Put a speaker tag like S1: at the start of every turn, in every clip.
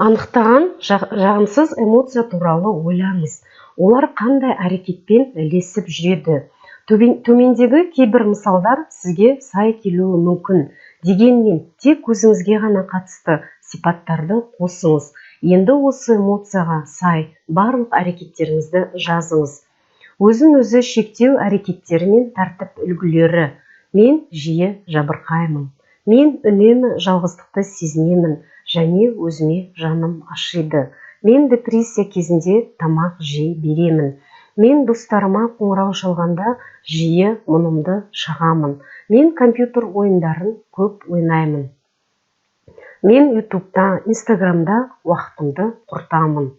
S1: Анықтаған жағымсыз эмоция туралы ойлаңыз. Олар қандай әрекетпен ілесіп жүреді? Төмендегі кейбір мысалдар сізге сай келуі мүмкін. Дегенмен, тек өзіңізге ғана қатысты сипаттарды қосыңыз. Енді осы эмоцияға сай барлық әрекеттеріңізді жазыңыз. Өзін-өзі шектеу әрекеттері мен тәртіп үлгілері. Мен жиі жабырқаймын. Мен үнемі жалғыздықты сезінемін және өзіме жаным ашиды. Мен депрессия кезінде тамақ жей беремін. Мен достарыма қоңырау шалғанда жиі мұнымды шағамын. Мен компьютер ойындарын көп ойнаймын. Мен ютубта, инстаграмда уақытымды құртамын.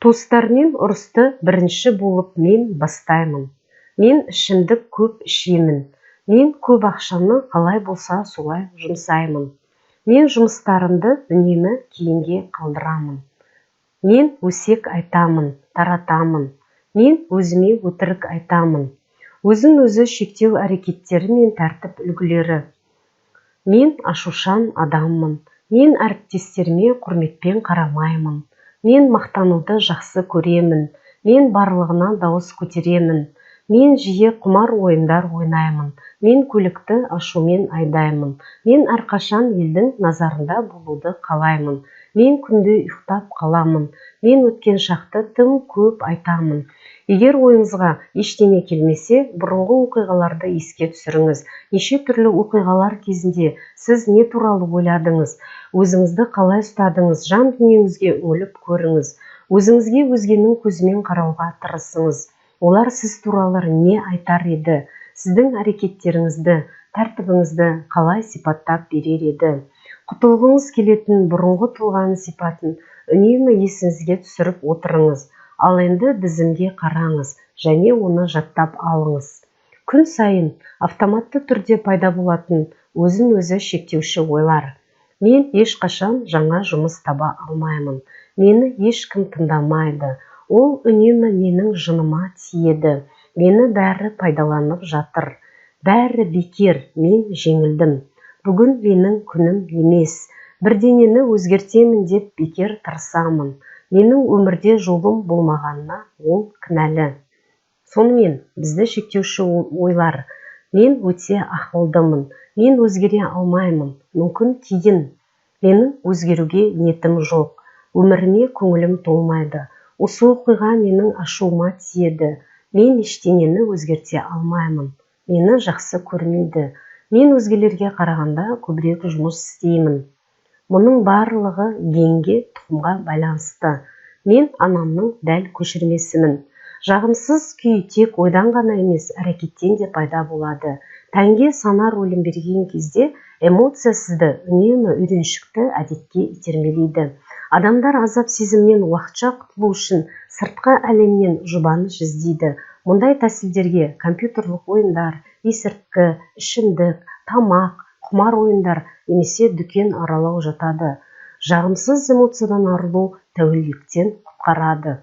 S1: Туыстармен ұрысты бірінші болып мен бастаймын. Мен ішімдік көп ішемін. Мен көп ақшаны қалай болса солай жұмсаймын. Мен жұмыстарымды үнемі кейінге қалдырамын. Мен өсек айтамын, таратамын. Мен өзіме өтірік айтамын. Өзін-өзі шектеу әрекеттері мен тәртіп үлгілері. Мен ашушан адаммын. Мен әріптестеріме құрметпен қарамаймын. Мен мақтануды жақсы көремін. Мен барлығына дауыс көтеремін. Мен жиі құмар ойындар ойнаймын. Мен көлікті ашумен айдаймын. Мен әрқашан елдің назарында болуды қалаймын. Мен күнде ұйықтап қаламын. Мен өткен шақты тым көп айтамын. Егер ойыңызға ештеңе келмесе, бұрынғы оқиғаларды еске түсіріңіз. Неше түрлі оқиғалар кезінде сіз не туралы ойладыңыз? Өзіңізді қалай ұстадыңыз? Жан дүниеңізге үңіліп көріңіз. Өзіңізге өзгенің көзімен қарауға тырысыңыз. Олар сіз туралы не айтар еді? Сіздің әрекеттеріңізді, тәртібіңізді қалай сипаттап берер еді? Құтылғыңыз келетін бұрынғы тұлғаның сипатын үнемі есіңізге түсіріп отырыңыз. Ал енді тізімге қараңыз және оны жаттап алыңыз. Күн сайын автоматты түрде пайда болатын өзін-өзі шектеуші ойлар. Мен ешқашан жаңа жұмыс таба алмаймын. Мені ешкім тыңдамайды. Ол үнемі менің жыныма тиеді. Мені бәрі пайдаланып жатыр. Бәрі бекер, мен жеңілдім. Бүгін менің күнім емес. Бірдеңені өзгертемін деп бекер тырысамын. Менің өмірде жолым болмағанына ол кінәлі. Сонымен бізді шектеуші ойлар. Мен өте ақылдымын. Мен өзгере алмаймын. Мүмкін кейін. Менің өзгеруге ниетім жоқ. Өміріме көңілім толмайды. Осы оқиға менің ашуыма тиеді. Мен ештеңені өзгерте алмаймын. Мені жақсы көрмейді. Мен өзгелерге қарағанда көбірек жұмыс істеймін. Мұның барлығы генге, тұқымға байланысты. Мен анамның дәл көшірмесімін. Жағымсыз күй тек ойдан ғана емес, әрекеттен де пайда болады. Тәнге сана рөлін берген кезде эмоция сізді үнемі үйреншікті әдетке итермелейді. Адамдар азап сезімнен уақытша құтылу үшін сыртқы әлемнен жұбаныш іздейді. Мұндай тәсілдерге компьютерлік ойындар, есірткі, ішімдік, тамақ, құмар ойындар немесе дүкен аралау жатады. Жағымсыз эмоциядан арылу тәуелділіктен құтқарады.